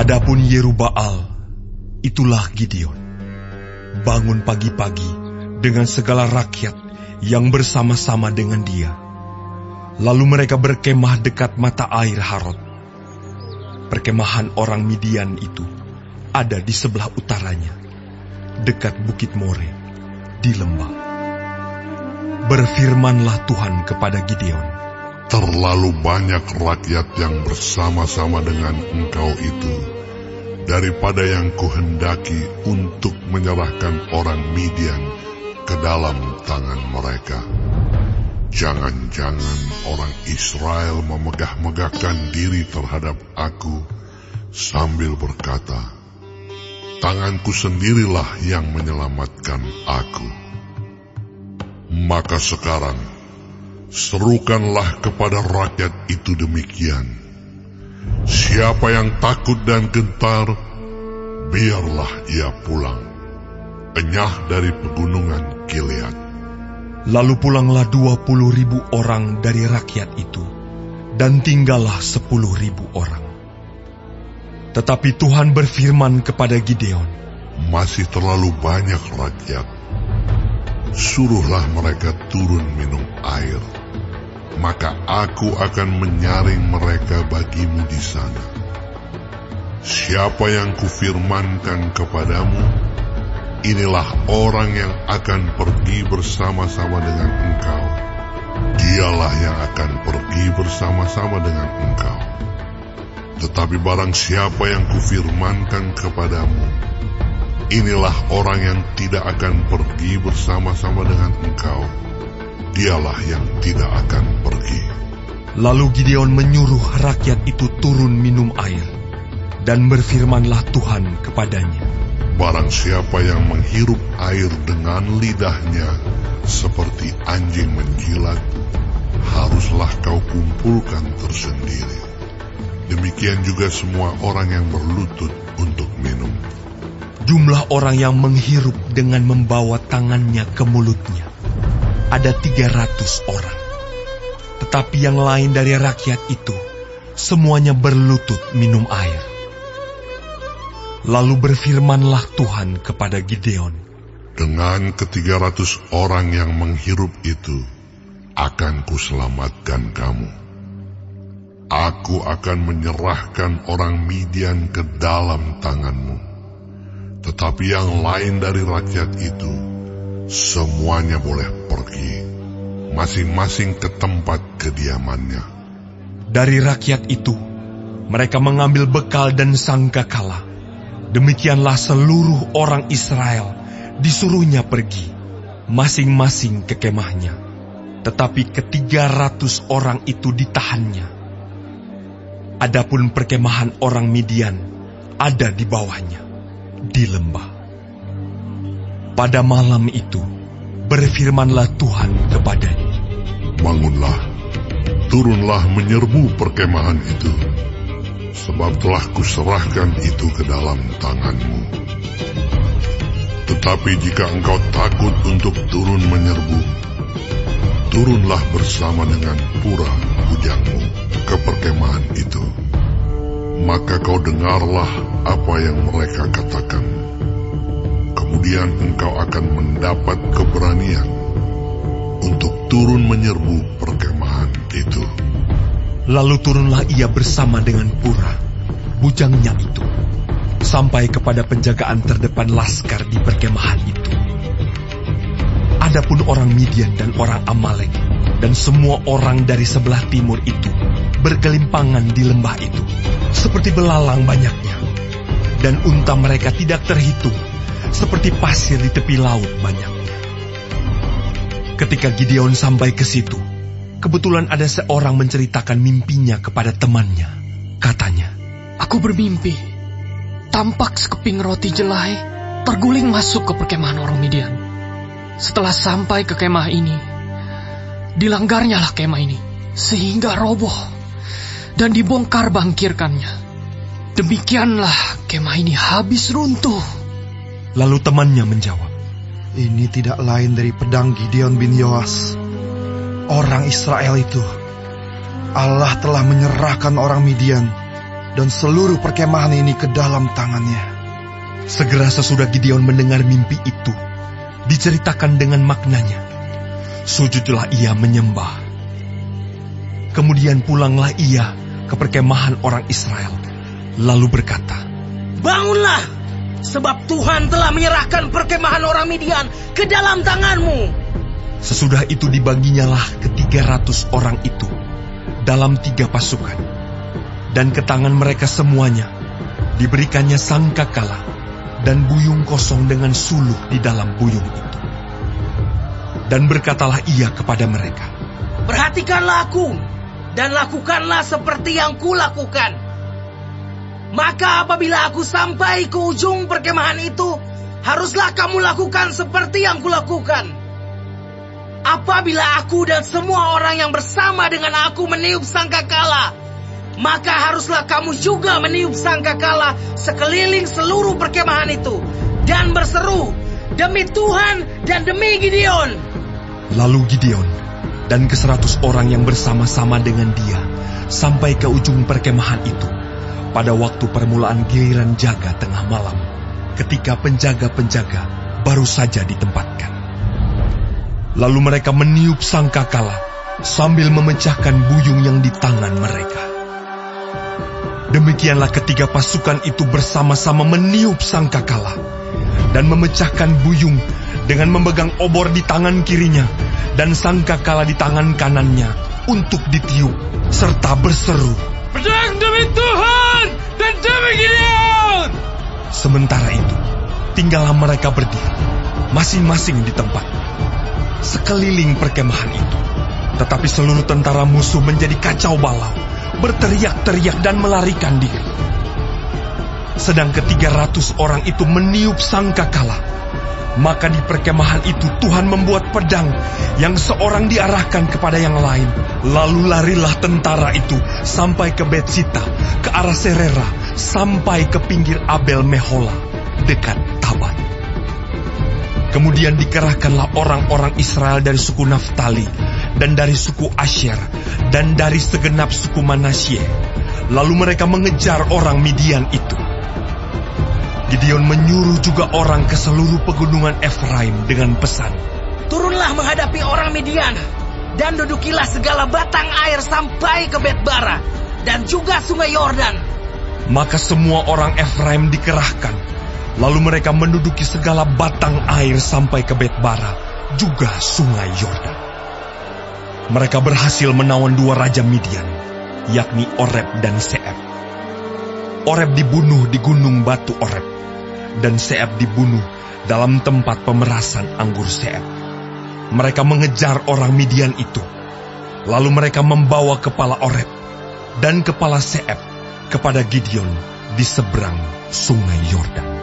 Adapun Yerubbaal, itulah Gideon, bangun pagi-pagi dengan segala rakyat yang bersama-sama dengan dia. Lalu mereka berkemah dekat mata air Harod. Perkemahan orang Midian itu ada di sebelah utaranya, dekat Bukit More, di lembah. Berfirmanlah Tuhan kepada Gideon, terlalu banyak rakyat yang bersama-sama dengan engkau itu, daripada yang kuhendaki untuk menyerahkan orang Midian ke dalam tangan mereka. Jangan-jangan orang Israel memegah-megahkan diri terhadap aku sambil berkata, tanganku sendirilah yang menyelamatkan aku. Maka sekarang, serukanlah kepada rakyat itu demikian. Siapa yang takut dan gentar, biarlah ia pulang, enyah dari pegunungan Gilead. Lalu pulanglah 20.000 orang dari rakyat itu, dan tinggallah 10.000 orang. Tetapi Tuhan berfirman kepada Gideon, masih terlalu banyak rakyat. Suruhlah mereka turun minum air, maka aku akan menyaring mereka bagimu di sana. Siapa yang kufirmankan kepadamu, inilah orang yang akan pergi bersama-sama dengan engkau. Dialah yang akan pergi bersama-sama dengan engkau. Tetapi barang siapa yang kufirmankan kepadamu, inilah orang yang tidak akan pergi bersama-sama dengan engkau. Dialah yang tidak akan pergi. Lalu Gideon menyuruh rakyat itu turun minum air, dan berfirmanlah Tuhan kepadanya, barang siapa yang menghirup air dengan lidahnya seperti anjing menjilat, haruslah kau kumpulkan tersendiri. Demikian juga semua orang yang berlutut untuk minum. Jumlah orang yang menghirup dengan membawa tangannya ke mulutnya ada 300 orang. Tetapi yang lain dari rakyat itu semuanya berlutut minum air. Lalu berfirmanlah Tuhan kepada Gideon, dengan ke-300 orang yang menghirup itu, akan kuselamatkan kamu. Aku akan menyerahkan orang Midian ke dalam tanganmu. Tetapi yang lain dari rakyat itu, semuanya boleh pergi, masing-masing ke tempat kediamannya. Dari rakyat itu, mereka mengambil bekal dan sangkakala. Demikianlah seluruh orang Israel disuruhnya pergi, masing-masing ke kemahnya. Tetapi ke-300 orang itu ditahannya. Adapun perkemahan orang Midian ada di bawahnya, di lembah. Pada malam itu, berfirmanlah Tuhan kepadanya, bangunlah, turunlah menyerbu perkemahan itu, sebab telah kuserahkan itu ke dalam tanganmu. Tetapi jika engkau takut untuk turun menyerbu, turunlah bersama dengan Pura bujangmu ke perkemahan itu. Maka kau dengarlah apa yang mereka katakan. Kemudian engkau akan mendapat keberanian untuk turun menyerbu perkemahan itu. Lalu turunlah ia bersama dengan Pura, bujangnya itu, sampai kepada penjagaan terdepan laskar di perkemahan itu. Adapun orang Midian dan orang Amalek dan semua orang dari sebelah timur itu bergelimpangan di lembah itu, seperti belalang banyaknya, dan unta mereka tidak terhitung, seperti pasir di tepi laut banyaknya. Ketika Gideon sampai ke situ, kebetulan ada seorang menceritakan mimpinya kepada temannya. Katanya, aku bermimpi, tampak sekeping roti jelai terguling masuk ke perkemahan orang Midian. Setelah sampai ke kemah ini, dilanggarnyalah kemah ini, sehingga roboh dan dibongkar bangkirkannya. Demikianlah kemah ini habis runtuh. Lalu temannya menjawab, ini tidak lain dari pedang Gideon bin Yoas. Orang Israel itu, Allah telah menyerahkan orang Midian dan seluruh perkemahan ini ke dalam tangannya. Segera sesudah Gideon mendengar mimpi itu, diceritakan dengan maknanya, sujudlah ia menyembah. Kemudian pulanglah ia ke perkemahan orang Israel, lalu berkata, "Bangunlah, sebab Tuhan telah menyerahkan perkemahan orang Midian ke dalam tanganmu." Sesudah itu dibaginyalah ke 300 orang itu dalam 3 pasukan, dan ke tangan mereka semuanya diberikannya sangkakala dan buyung kosong dengan suluh di dalam buyung itu. Dan berkatalah ia kepada mereka, "Perhatikanlah aku, dan lakukanlah seperti yang kulakukan. Maka apabila aku sampai ke ujung perkemahan itu, haruslah kamu lakukan seperti yang kulakukan. Apabila aku dan semua orang yang bersama dengan aku meniup sangkakala, maka haruslah kamu juga meniup sangkakala sekeliling seluruh perkemahan itu, dan berseru, demi Tuhan dan demi Gideon." Lalu Gideon dan ke-100 orang yang bersama-sama dengan dia sampai ke ujung perkemahan itu pada waktu permulaan giliran jaga tengah malam, ketika penjaga-penjaga baru saja ditempatkan. Lalu mereka meniup sangkakala sambil memecahkan buyung yang di tangan mereka. Demikianlah ketiga pasukan itu bersama-sama meniup sangkakala dan memecahkan buyung dengan memegang obor di tangan kirinya dan sangkakala di tangan kanannya untuk ditiup serta berseru, "Pedang demi Tuhan dan demi Gideon!" Sementara itu, tinggallah mereka berdiri, masing-masing di tempat, sekeliling perkemahan itu. Tetapi seluruh tentara musuh menjadi kacau balau, berteriak-teriak dan melarikan diri. Sedang ke-300 orang itu meniup sangkakala, maka di perkemahan itu Tuhan membuat pedang yang seorang diarahkan kepada yang lain. Lalu larilah tentara itu sampai ke Betsita, ke arah Serera, sampai ke pinggir Abel Mehola, dekat Tabat. Kemudian dikerahkanlah orang-orang Israel dari suku Naftali, dan dari suku Asher, dan dari segenap suku Manasye. Lalu mereka mengejar orang Midian itu. Gideon menyuruh juga orang ke seluruh pegunungan Efraim dengan pesan, "Turunlah menghadapi orang Midian, dan dudukilah segala batang air sampai ke Bet-bara, dan juga sungai Yordan." Maka semua orang Efraim dikerahkan, lalu mereka menduduki segala batang air sampai ke Bet-bara, juga sungai Yordan. Mereka berhasil menawan 2 raja Midian, yakni Oreb dan Seeb. Oreb dibunuh di gunung batu Oreb, dan Seeb dibunuh dalam tempat pemerasan anggur Seeb. Mereka mengejar orang Midian itu, lalu mereka membawa kepala Oreb dan kepala Seeb kepada Gideon di seberang sungai Yordan.